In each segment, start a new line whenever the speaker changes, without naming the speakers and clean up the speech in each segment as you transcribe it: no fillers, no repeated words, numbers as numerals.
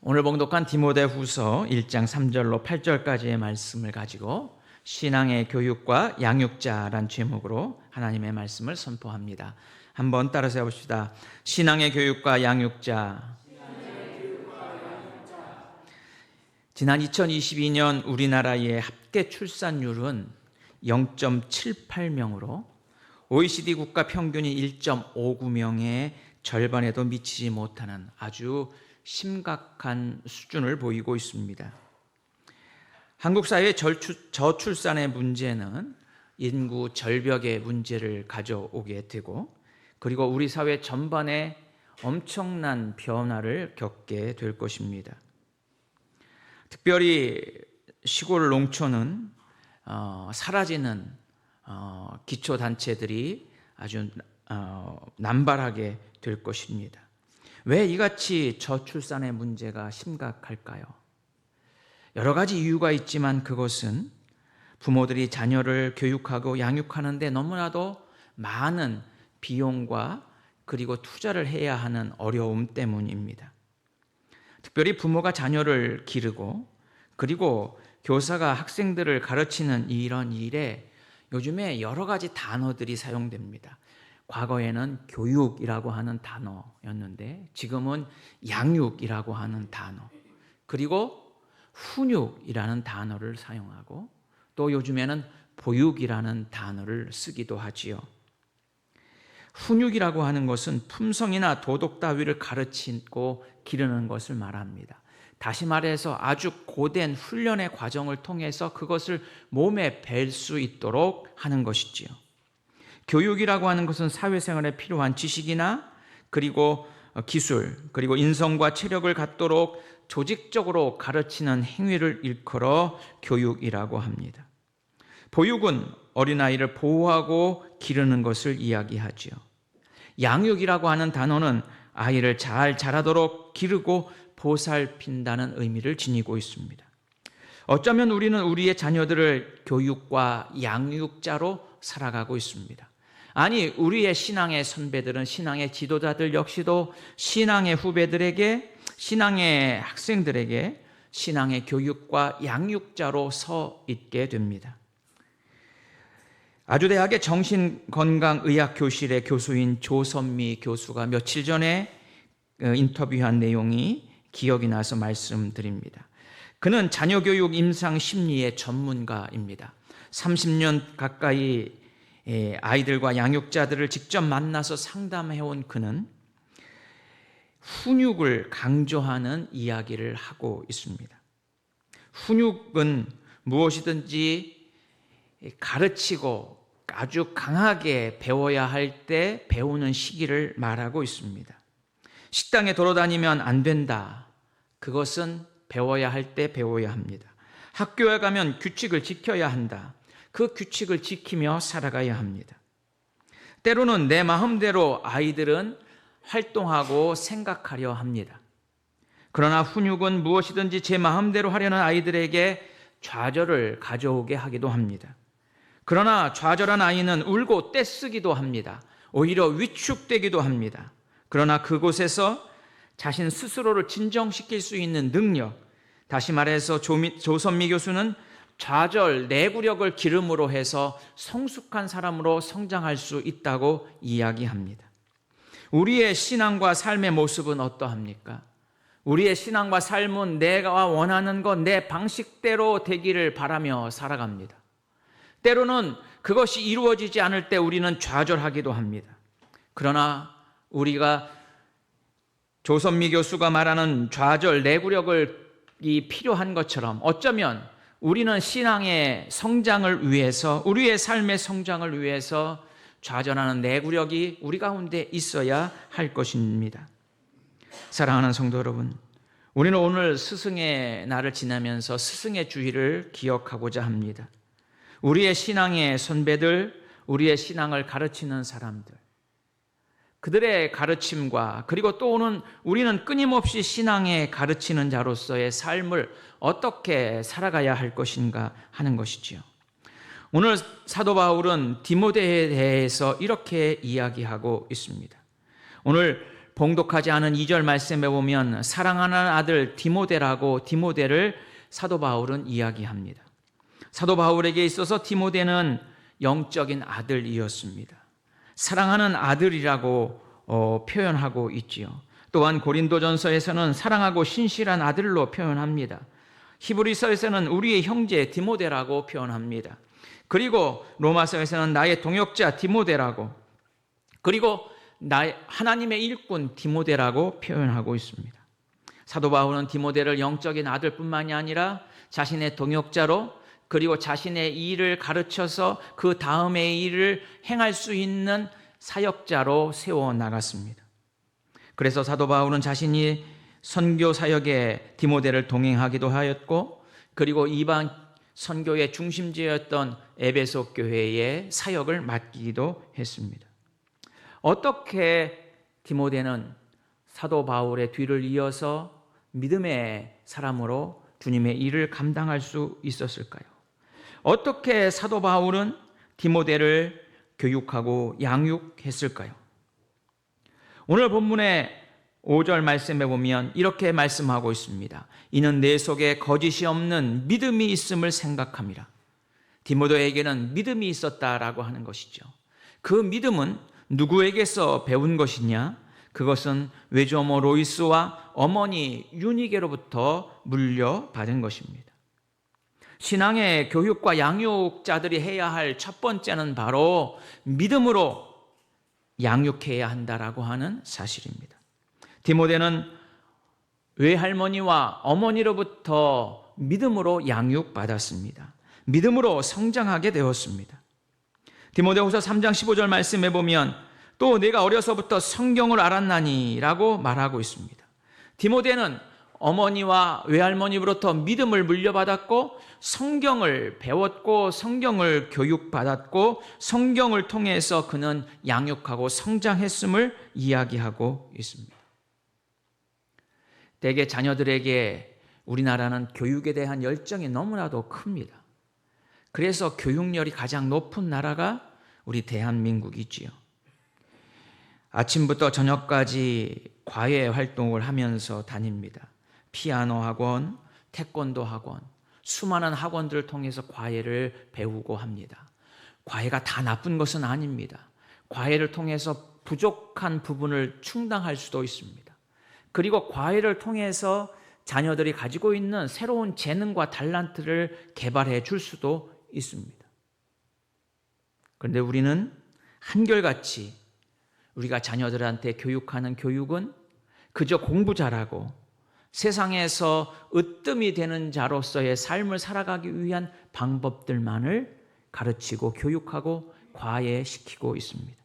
오늘 봉독한 디모데후서 1장 3절로 8절까지의 말씀을 가지고 신앙의 교육과 양육자란 제목으로 하나님의 말씀을 선포합니다. 한번 따라서 해봅시다. 신앙의 교육과 양육자. 지난 2022년 우리나라의 합계 출산율은 0.78명으로 OECD 국가 평균이 1.59명의 절반에도 미치지 못하는 아주 심각한 수준을 보이고 있습니다. 한국 사회의 저출산의 문제는 인구 절벽의 문제를 가져오게 되고, 그리고 우리 사회 전반에 엄청난 변화를 겪게 될 것입니다. 특별히 시골 농촌은 사라지는 기초단체들이 아주 남발하게 될 것입니다. 왜 이같이 저출산의 문제가 심각할까요? 여러 가지 이유가 있지만 그것은 부모들이 자녀를 교육하고 양육하는데 너무나도 많은 비용과 그리고 투자를 해야 하는 어려움 때문입니다. 특별히 부모가 자녀를 기르고 그리고 교사가 학생들을 가르치는 이런 일에 요즘에 여러 가지 단어들이 사용됩니다. 과거에는 교육이라고 하는 단어였는데 지금은 양육이라고 하는 단어, 그리고 훈육이라는 단어를 사용하고 또 요즘에는 보육이라는 단어를 쓰기도 하지요. 훈육이라고 하는 것은 품성이나 도덕 따위를 가르치고 기르는 것을 말합니다. 다시 말해서 아주 고된 훈련의 과정을 통해서 그것을 몸에 뵐 수 있도록 하는 것이지요. 교육이라고 하는 것은 사회생활에 필요한 지식이나 그리고 기술, 그리고 인성과 체력을 갖도록 조직적으로 가르치는 행위를 일컬어 교육이라고 합니다. 보육은 어린아이를 보호하고 기르는 것을 이야기하지요. 양육이라고 하는 단어는 아이를 잘 자라도록 기르고 보살핀다는 의미를 지니고 있습니다. 어쩌면 우리는 우리의 자녀들을 교육과 양육자로 살아가고 있습니다. 아니, 우리의 신앙의 선배들은, 신앙의 지도자들 역시도 신앙의 후배들에게, 신앙의 학생들에게 신앙의 교육과 양육자로 서 있게 됩니다. 아주대학의 정신건강의학교실의 교수인 조선미 교수가 며칠 전에 인터뷰한 내용이 기억이 나서 말씀드립니다. 그는 자녀교육 임상 심리의 전문가입니다. 30년 가까이 아이들과 양육자들을 직접 만나서 상담해온 그는 훈육을 강조하는 이야기를 하고 있습니다. 훈육은 무엇이든지 가르치고 아주 강하게 배워야 할 때 배우는 시기를 말하고 있습니다. 식당에 돌아다니면 안 된다. 그것은 배워야 할 때 배워야 합니다. 학교에 가면 규칙을 지켜야 한다. 그 규칙을 지키며 살아가야 합니다. 때로는 내 마음대로 아이들은 활동하고 생각하려 합니다. 그러나 훈육은 무엇이든지 제 마음대로 하려는 아이들에게 좌절을 가져오게 하기도 합니다. 그러나 좌절한 아이는 울고 떼쓰기도 합니다. 오히려 위축되기도 합니다. 그러나 그곳에서 자신 스스로를 진정시킬 수 있는 능력, 다시 말해서 조선미 교수는 좌절, 내구력을 기름으로 해서 성숙한 사람으로 성장할 수 있다고 이야기합니다. 우리의 신앙과 삶의 모습은 어떠합니까? 우리의 신앙과 삶은 내가 원하는 것, 내 방식대로 되기를 바라며 살아갑니다. 때로는 그것이 이루어지지 않을 때 우리는 좌절하기도 합니다. 그러나 우리가 조선미 교수가 말하는 좌절, 내구력이 필요한 것처럼 어쩌면 우리는 신앙의 성장을 위해서, 우리의 삶의 성장을 위해서 좌절하는 내구력이 우리 가운데 있어야 할 것입니다. 사랑하는 성도 여러분, 우리는 오늘 스승의 날을 지나면서 스승의 주의를 기억하고자 합니다. 우리의 신앙의 선배들, 우리의 신앙을 가르치는 사람들, 그들의 가르침과 그리고 또 우리는 끊임없이 신앙에 가르치는 자로서의 삶을 어떻게 살아가야 할 것인가 하는 것이지요. 오늘 사도 바울은 디모데에 대해서 이렇게 이야기하고 있습니다. 오늘 봉독하지 않은 2절 말씀에 보면 사랑하는 아들 디모데라고 디모데를 사도 바울은 이야기합니다. 사도 바울에게 있어서 디모데는 영적인 아들이었습니다. 사랑하는 아들이라고 표현하고 있지요. 또한 고린도전서에서는 사랑하고 신실한 아들로 표현합니다. 히브리서에서는 우리의 형제 디모데라고 표현합니다. 그리고 로마서에서는 나의 동역자 디모데라고, 그리고 하나님의 일꾼 디모데라고 표현하고 있습니다. 사도 바울은 디모데를 영적인 아들뿐만이 아니라 자신의 동역자로, 그리고 자신의 일을 가르쳐서 그 다음의 일을 행할 수 있는 사역자로 세워나갔습니다. 그래서 사도 바울은 자신이 선교 사역에 디모데를 동행하기도 하였고, 그리고 이방 선교의 중심지였던 에베소 교회의 사역을 맡기기도 했습니다. 어떻게 디모데는 사도 바울의 뒤를 이어서 믿음의 사람으로 주님의 일을 감당할 수 있었을까요? 어떻게 사도 바울은 디모데를 교육하고 양육했을까요? 오늘 본문의 5절 말씀에 보면 이렇게 말씀하고 있습니다. 이는 내 속에 거짓이 없는 믿음이 있음을 생각함이라. 디모데에게는 믿음이 있었다라고 하는 것이죠. 그 믿음은 누구에게서 배운 것이냐? 그것은 외조모 로이스와 어머니 유니게로부터 물려받은 것입니다. 신앙의 교육과 양육자들이 해야 할 첫 번째는 바로 믿음으로 양육해야 한다라고 하는 사실입니다. 디모데는 외할머니와 어머니로부터 믿음으로 양육받았습니다. 믿음으로 성장하게 되었습니다. 디모데후서 3장 15절 말씀에 보면 또 내가 어려서부터 성경을 알았나니 라고 말하고 있습니다. 디모데는 어머니와 외할머니로부터 믿음을 물려받았고, 성경을 배웠고, 성경을 교육받았고, 성경을 통해서 그는 양육하고 성장했음을 이야기하고 있습니다. 대개 자녀들에게 우리나라는 교육에 대한 열정이 너무나도 큽니다. 그래서 교육열이 가장 높은 나라가 우리 대한민국이지요. 아침부터 저녁까지 과외 활동을 하면서 다닙니다. 피아노 학원, 태권도 학원, 수많은 학원들을 통해서 과외를 배우고 합니다. 과외가 다 나쁜 것은 아닙니다. 과외를 통해서 부족한 부분을 충당할 수도 있습니다. 그리고 과외를 통해서 자녀들이 가지고 있는 새로운 재능과 달란트를 개발해 줄 수도 있습니다. 그런데 우리는 한결같이 우리가 자녀들한테 교육하는 교육은 그저 공부 잘하고 세상에서 으뜸이 되는 자로서의 삶을 살아가기 위한 방법들만을 가르치고 교육하고 과외시키고 있습니다.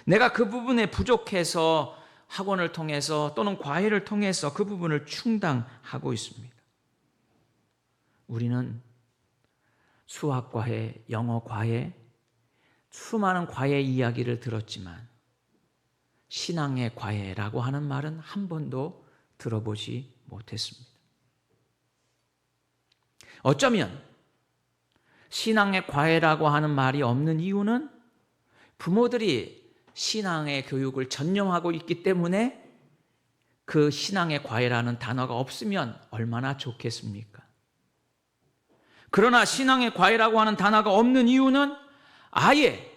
내가 그 부분에 부족해서 학원을 통해서 또는 과외를 통해서 그 부분을 충당하고 있습니다. 우리는 수학 과외, 영어 과외, 수많은 과외 이야기를 들었지만 신앙의 과외라고 하는 말은 한 번도 들어보지 못했습니다. 어쩌면 신앙의 과외라고 하는 말이 없는 이유는 부모들이 신앙의 교육을 전념하고 있기 때문에 그 신앙의 과외라는 단어가 없으면 얼마나 좋겠습니까? 그러나 신앙의 과외라고 하는 단어가 없는 이유는 아예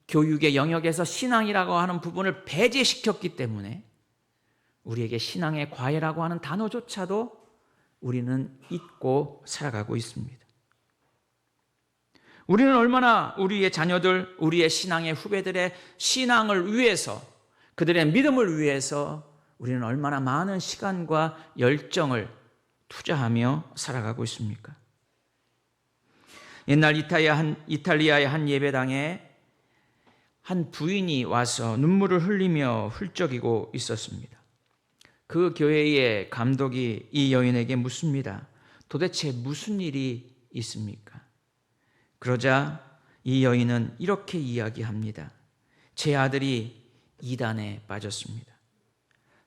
교육의 영역에서 신앙이라고 하는 부분을 배제시켰기 때문에 우리에게 신앙의 과외라고 하는 단어조차도 우리는 잊고 살아가고 있습니다. 우리는 얼마나 우리의 자녀들, 우리의 신앙의 후배들의 신앙을 위해서, 그들의 믿음을 위해서 우리는 얼마나 많은 시간과 열정을 투자하며 살아가고 있습니까? 옛날 이탈리아의 한 예배당에 한 부인이 와서 눈물을 흘리며 훌쩍이고 있었습니다. 그 교회의 감독이 이 여인에게 묻습니다. 도대체 무슨 일이 있습니까? 그러자 이 여인은 이렇게 이야기합니다. 제 아들이 이단에 빠졌습니다.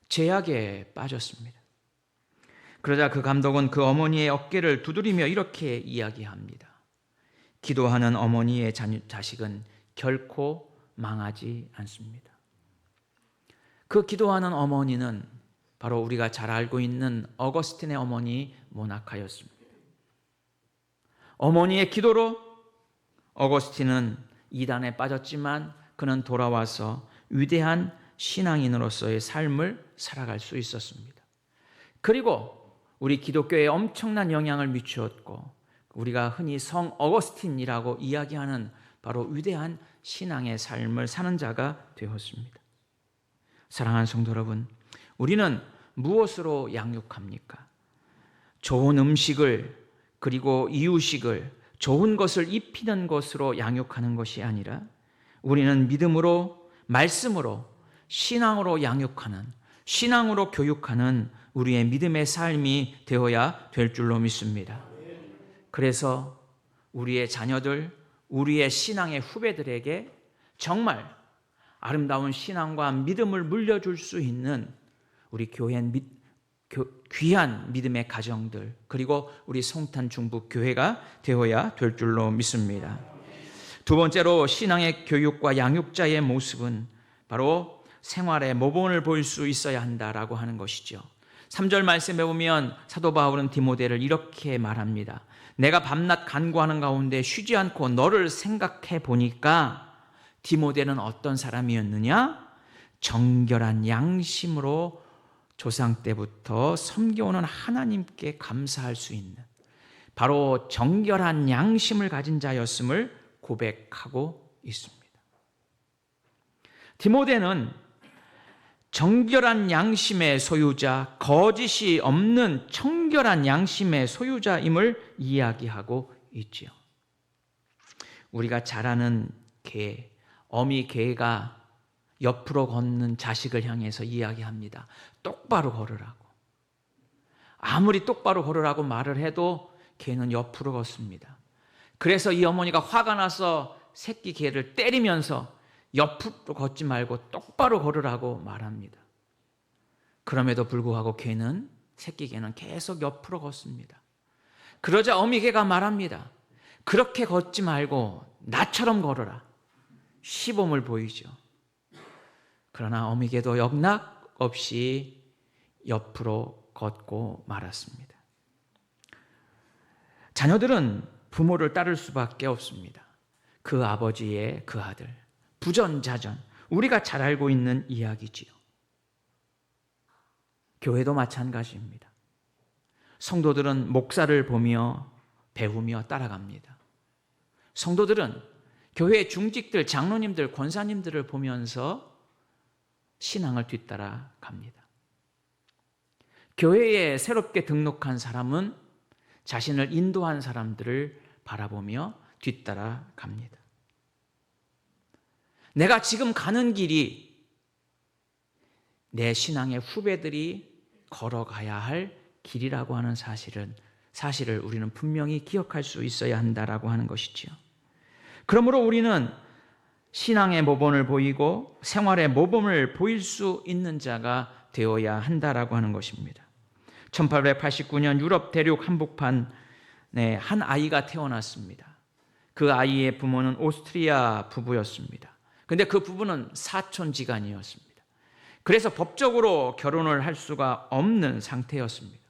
죄악에 빠졌습니다. 그러자 그 감독은 그 어머니의 어깨를 두드리며 이렇게 이야기합니다. 기도하는 어머니의 자식은 결코 망하지 않습니다. 그 기도하는 어머니는 바로 우리가 잘 알고 있는 어거스틴의 어머니 모나카였습니다. 어머니의 기도로 어거스틴은 이단에 빠졌지만 그는 돌아와서 위대한 신앙인으로서의 삶을 살아갈 수 있었습니다. 그리고 우리 기독교에 엄청난 영향을 미추었고 우리가 흔히 성 어거스틴이라고 이야기하는 바로 위대한 신앙의 삶을 사는 자가 되었습니다. 사랑하는 성도 여러분, 우리는 무엇으로 양육합니까? 좋은 음식을 그리고 이유식을 좋은 것을 입히는 것으로 양육하는 것이 아니라 우리는 믿음으로 말씀으로 신앙으로 양육하는 신앙으로 교육하는 우리의 믿음의 삶이 되어야 될 줄로 믿습니다. 그래서 우리의 자녀들, 우리의 신앙의 후배들에게 정말 아름다운 신앙과 믿음을 물려줄 수 있는 우리 교회 귀한 믿음의 가정들 그리고 우리 송탄 중북 교회가 되어야 될 줄로 믿습니다. 두 번째로 신앙의 교육과 양육자의 모습은 바로 생활의 모범을 보일 수 있어야 한다라고 하는 것이죠. 3절 말씀에 보면 사도 바울은 디모데를 이렇게 말합니다. 내가 밤낮 간구하는 가운데 쉬지 않고 너를 생각해 보니까 디모데는 어떤 사람이었느냐? 정결한 양심으로 조상 때부터 섬겨오는 하나님께 감사할 수 있는 바로 정결한 양심을 가진 자였음을 고백하고 있습니다. 디모데는 정결한 양심의 소유자, 거짓이 없는 청결한 양심의 소유자임을 이야기하고 있지요. 우리가 잘 아는 개, 어미 개가 옆으로 걷는 자식을 향해서 이야기합니다. 똑바로 걸으라고. 아무리 똑바로 걸으라고 말을 해도 개는 옆으로 걷습니다. 그래서 이 어머니가 화가 나서 새끼 개를 때리면서 옆으로 걷지 말고 똑바로 걸으라고 말합니다. 그럼에도 불구하고 새끼 개는 계속 옆으로 걷습니다. 그러자 어미 개가 말합니다. 그렇게 걷지 말고 나처럼 걸어라. 시범을 보이죠. 그러나 어미 개도 영락 없이 옆으로 걷고 말았습니다. 자녀들은 부모를 따를 수밖에 없습니다. 그 아버지의 그 아들. 부전자전, 우리가 잘 알고 있는 이야기지요. 교회도 마찬가지입니다. 성도들은 목사를 보며 배우며 따라갑니다. 성도들은 교회 중직들, 장로님들, 권사님들을 보면서 신앙을 뒤따라 갑니다. 교회에 새롭게 등록한 사람은 자신을 인도한 사람들을 바라보며 뒤따라 갑니다. 내가 지금 가는 길이 내 신앙의 후배들이 걸어가야 할 길이라고 하는 사실을 우리는 분명히 기억할 수 있어야 한다라고 하는 것이지요. 그러므로 우리는 신앙의 모범을 보이고 생활의 모범을 보일 수 있는 자가 되어야 한다라고 하는 것입니다. 1889년 유럽 대륙 한복판에 한 아이가 태어났습니다. 그 아이의 부모는 오스트리아 부부였습니다. 근데 그 부부는 사촌지간이었습니다. 그래서 법적으로 결혼을 할 수가 없는 상태였습니다.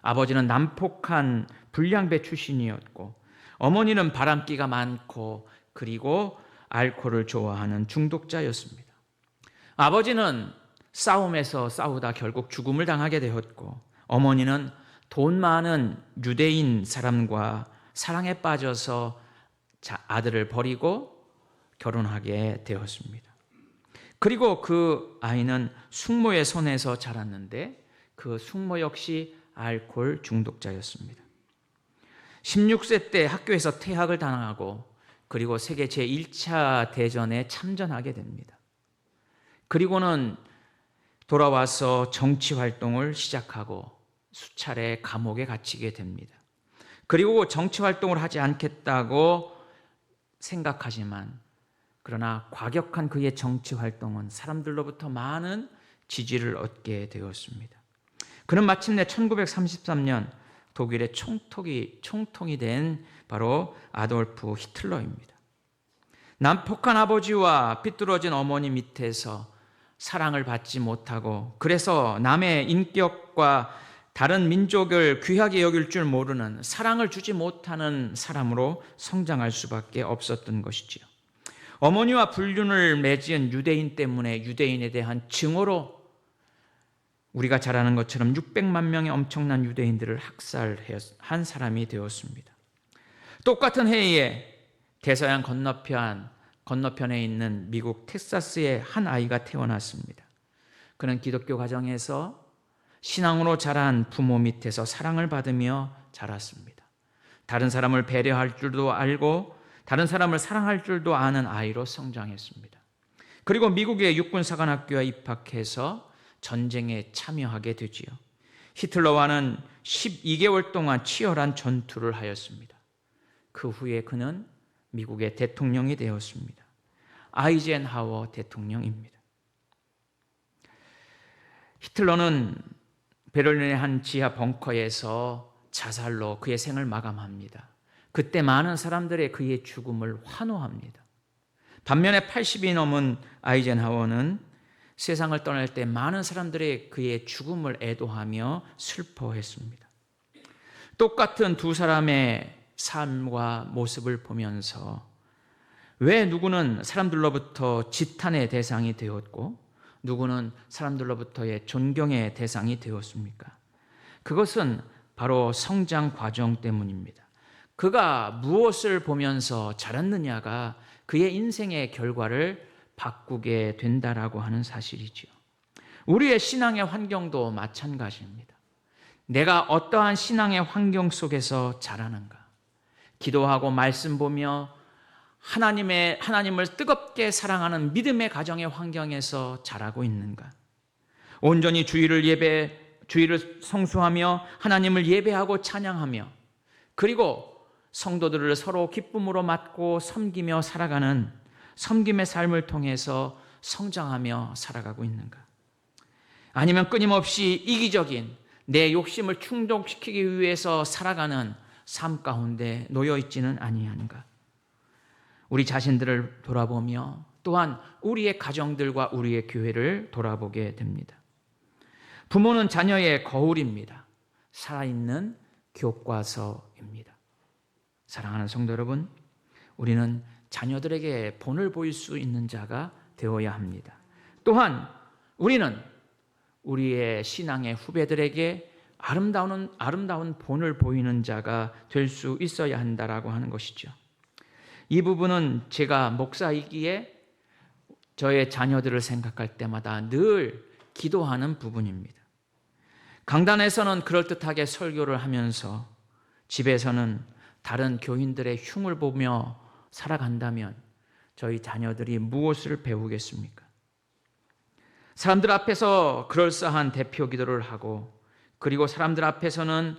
아버지는 난폭한 불량배 출신이었고 어머니는 바람기가 많고 그리고 알코올을 좋아하는 중독자였습니다. 아버지는 싸움에서 싸우다 결국 죽음을 당하게 되었고 어머니는 돈 많은 유대인 사람과 사랑에 빠져서 아들을 버리고 결혼하게 되었습니다. 그리고 그 아이는 숙모의 손에서 자랐는데 그 숙모 역시 알코올 중독자였습니다. 16세 때 학교에서 퇴학을 당하고 그리고 세계 제1차 대전에 참전하게 됩니다. 그리고는 돌아와서 정치 활동을 시작하고 수차례 감옥에 갇히게 됩니다. 그리고 정치 활동을 하지 않겠다고 생각하지만 그러나 과격한 그의 정치 활동은 사람들로부터 많은 지지를 얻게 되었습니다. 그는 마침내 1933년 독일의 총통이 된 바로 아돌프 히틀러입니다. 난폭한 아버지와 삐뚤어진 어머니 밑에서 사랑을 받지 못하고 그래서 남의 인격과 다른 민족을 귀하게 여길 줄 모르는 사랑을 주지 못하는 사람으로 성장할 수밖에 없었던 것이지요. 어머니와 불륜을 맺은 유대인 때문에 유대인에 대한 증오로 우리가 잘 아는 것처럼 600만 명의 엄청난 유대인들을 학살한 사람이 되었습니다. 똑같은 해에 대서양 건너편에 있는 미국 텍사스의 한 아이가 태어났습니다. 그는 기독교 가정에서 신앙으로 자란 부모 밑에서 사랑을 받으며 자랐습니다. 다른 사람을 배려할 줄도 알고 다른 사람을 사랑할 줄도 아는 아이로 성장했습니다. 그리고 미국의 육군사관학교에 입학해서 전쟁에 참여하게 되지요. 히틀러와는 12개월 동안 치열한 전투를 하였습니다. 그 후에 그는 미국의 대통령이 되었습니다. 아이젠하워 대통령입니다. 히틀러는 베를린의 한 지하 벙커에서 자살로 그의 생을 마감합니다. 그때 많은 사람들의 그의 죽음을 환호합니다. 반면에 80이 넘은 아이젠하워는 세상을 떠날 때 많은 사람들의 그의 죽음을 애도하며 슬퍼했습니다. 똑같은 두 사람의 삶과 모습을 보면서 왜 누구는 사람들로부터 지탄의 대상이 되었고 누구는 사람들로부터의 존경의 대상이 되었습니까? 그것은 바로 성장 과정 때문입니다. 그가 무엇을 보면서 자랐느냐가 그의 인생의 결과를 바꾸게 된다라고 하는 사실이지요. 우리의 신앙의 환경도 마찬가지입니다. 내가 어떠한 신앙의 환경 속에서 자라는가? 기도하고 말씀 보며 하나님을 뜨겁게 사랑하는 믿음의 가정의 환경에서 자라고 있는가? 온전히 주일을 성수하며 하나님을 예배하고 찬양하며 그리고 성도들을 서로 기쁨으로 맞고 섬기며 살아가는 섬김의 삶을 통해서 성장하며 살아가고 있는가? 아니면 끊임없이 이기적인 내 욕심을 충족시키기 위해서 살아가는 삶 가운데 놓여 있지는 아니한가? 우리 자신들을 돌아보며 또한 우리의 가정들과 우리의 교회를 돌아보게 됩니다. 부모는 자녀의 거울입니다. 살아있는 교과서입니다. 사랑하는 성도 여러분, 우리는 자녀들에게 본을 보일 수 있는 자가 되어야 합니다. 또한 우리는 우리의 신앙의 후배들에게 아름다운 본을 보이는 자가 될 수 있어야 한다라고 하는 것이죠. 이 부분은 제가 목사이기에 저의 자녀들을 생각할 때마다 늘 기도하는 부분입니다. 강단에서는 그럴듯하게 설교를 하면서 집에서는 다른 교인들의 흉을 보며 살아간다면 저희 자녀들이 무엇을 배우겠습니까? 사람들 앞에서 그럴싸한 대표 기도를 하고 그리고 사람들 앞에서는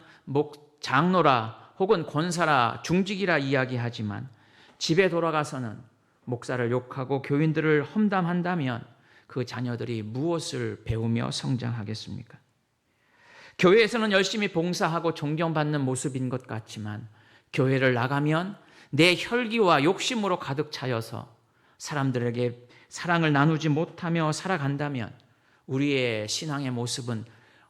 장로라 혹은 권사라 중직이라 이야기하지만 집에 돌아가서는 목사를 욕하고 교인들을 험담한다면 그 자녀들이 무엇을 배우며 성장하겠습니까? 교회에서는 열심히 봉사하고 존경받는 모습인 것 같지만 교회를 나가면 내 혈기와 욕심으로 가득 차여서 사람들에게 사랑을 나누지 못하며 살아간다면 우리의 신앙의 모습은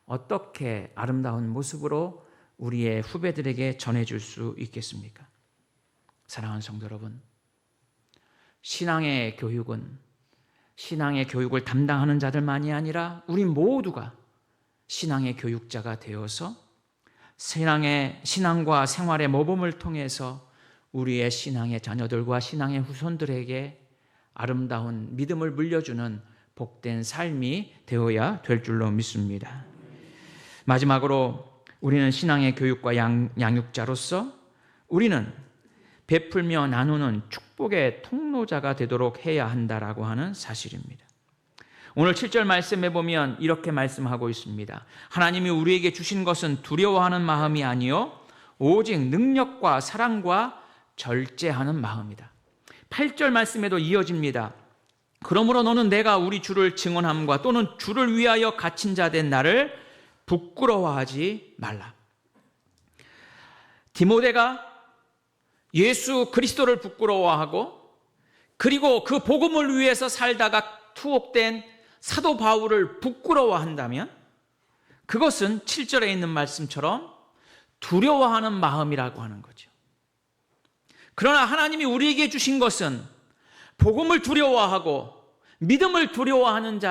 어떻게 아름다운 모습으로 우리의 후배들에게 전해줄 수 있겠습니까? 사랑하는 성도 여러분, 신앙의 교육을 담당하는 자들만이 아니라 우리 모두가 신앙의 교육자가 되어서 신앙과 생활의 모범을 통해서 우리의 신앙의 자녀들과 신앙의 후손들에게 아름다운 믿음을 물려주는 복된 삶이 되어야 될 줄로 믿습니다. 마지막으로 우리는 신앙의 교육과 양육자로서 우리는 베풀며 나누는 축복의 통로자가 되도록 해야 한다라고 하는 사실입니다. 오늘 7절 말씀에 보면 이렇게 말씀하고 있습니다. 하나님이 우리에게 주신 것은 두려워하는 마음이 아니요 오직 능력과 사랑과 절제하는 마음이다. 8절 말씀에도 이어집니다. 그러므로 너는 내가 우리 주를 증언함과 또는 주를 위하여 갇힌 자 된 나를 부끄러워하지 말라. 디모데가 예수 그리스도를 부끄러워하고 그리고 그 복음을 위해서 살다가 투옥된 사도 바울을 부끄러워한다면 그것은 7절에 있는 말씀처럼 두려워하는 마음이라고 하는 거죠. 그러나 하나님이 우리에게 주신 것은 복음을 두려워하고 믿음을 두려워하는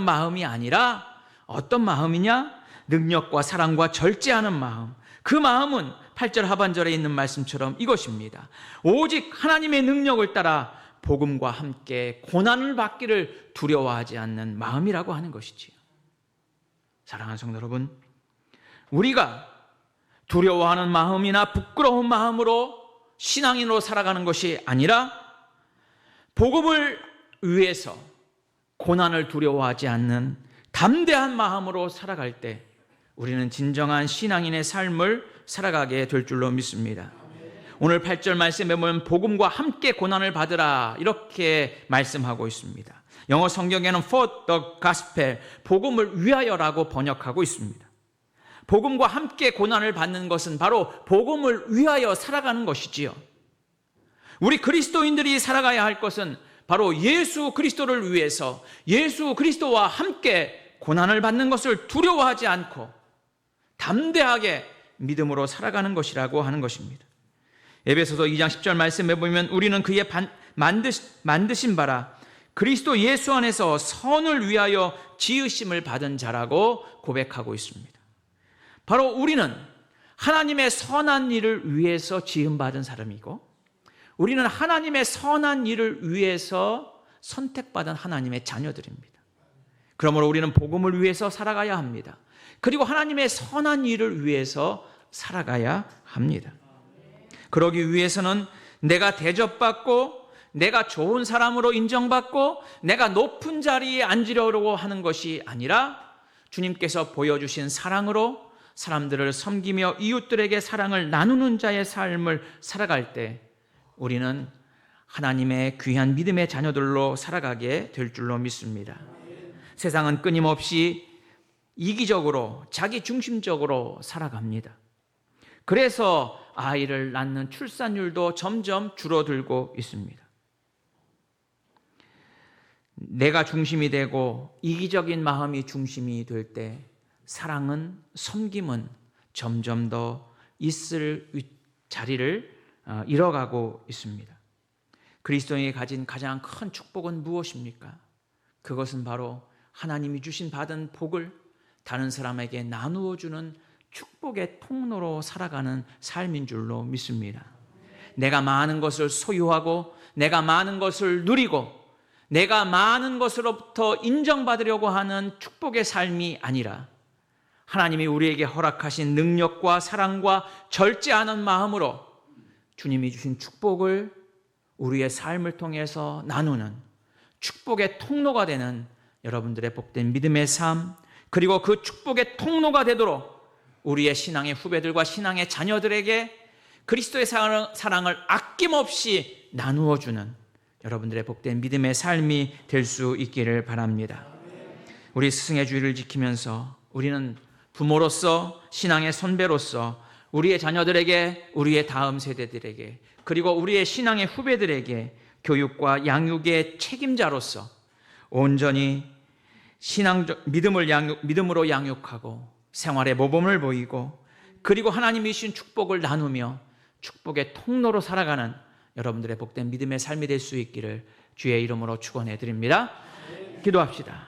마음이 아니라 어떤 마음이냐? 능력과 사랑과 절제하는 마음. 그 마음은 8절 하반절에 있는 말씀처럼 이것입니다. 오직 하나님의 능력을 따라 복음과 함께 고난을 받기를 두려워하지 않는 마음이라고 하는 것이지요. 사랑하는 성도 여러분, 우리가 두려워하는 마음이나 부끄러운 마음으로 신앙인으로 살아가는 것이 아니라 복음을 위해서 고난을 두려워하지 않는 담대한 마음으로 살아갈 때 우리는 진정한 신앙인의 삶을 살아가게 될 줄로 믿습니다. 오늘 8절 말씀에 보면 복음과 함께 고난을 받으라 이렇게 말씀하고 있습니다. 영어 성경에는 for the gospel, 복음을 위하여라고 번역하고 있습니다. 복음과 함께 고난을 받는 것은 바로 복음을 위하여 살아가는 것이지요. 우리 그리스도인들이 살아가야 할 것은 바로 예수 그리스도를 위해서 예수 그리스도와 함께 고난을 받는 것을 두려워하지 않고 담대하게 믿음으로 살아가는 것이라고 하는 것입니다. 에베소서 2장 10절 말씀에 보면 우리는 그의 만드신 바라 그리스도 예수 안에서 선을 위하여 지으심을 받은 자라고 고백하고 있습니다. 바로 우리는 하나님의 선한 일을 위해서 지음받은 사람이고 우리는 하나님의 선한 일을 위해서 선택받은 하나님의 자녀들입니다. 그러므로 우리는 복음을 위해서 살아가야 합니다. 그리고 하나님의 선한 일을 위해서 살아가야 합니다. 그러기 위해서는 내가 대접받고 내가 좋은 사람으로 인정받고 내가 높은 자리에 앉으려고 하는 것이 아니라 주님께서 보여주신 사랑으로 사람들을 섬기며 이웃들에게 사랑을 나누는 자의 삶을 살아갈 때 우리는 하나님의 귀한 믿음의 자녀들로 살아가게 될 줄로 믿습니다. 세상은 끊임없이 이기적으로 자기 중심적으로 살아갑니다. 그래서 아이를 낳는 출산율도 점점 줄어들고 있습니다. 내가 중심이 되고 이기적인 마음이 중심이 될 때 사랑은, 섬김은 점점 더 있을 자리를 잃어가고 있습니다. 그리스도인이 가진 가장 큰 축복은 무엇입니까? 그것은 바로 하나님이 주신 받은 복을 다른 사람에게 나누어 주는 축복의 통로로 살아가는 삶인 줄로 믿습니다. 내가 많은 것을 소유하고 내가 많은 것을 누리고 내가 많은 것으로부터 인정받으려고 하는 축복의 삶이 아니라 하나님이 우리에게 허락하신 능력과 사랑과 절제하는 마음으로 주님이 주신 축복을 우리의 삶을 통해서 나누는 축복의 통로가 되는 여러분들의 복된 믿음의 삶, 그리고 그 축복의 통로가 되도록 우리의 신앙의 후배들과 신앙의 자녀들에게 그리스도의 사랑을 아낌없이 나누어주는 여러분들의 복된 믿음의 삶이 될 수 있기를 바랍니다. 우리 스승의 주의를 지키면서 우리는 부모로서 신앙의 선배로서 우리의 자녀들에게, 우리의 다음 세대들에게, 그리고 우리의 신앙의 후배들에게 교육과 양육의 책임자로서 온전히 믿음으로 양육하고 생활의 모범을 보이고 그리고 하나님이 주신 축복을 나누며 축복의 통로로 살아가는 여러분들의 복된 믿음의 삶이 될 수 있기를 주의 이름으로 축원해 드립니다. 기도합시다.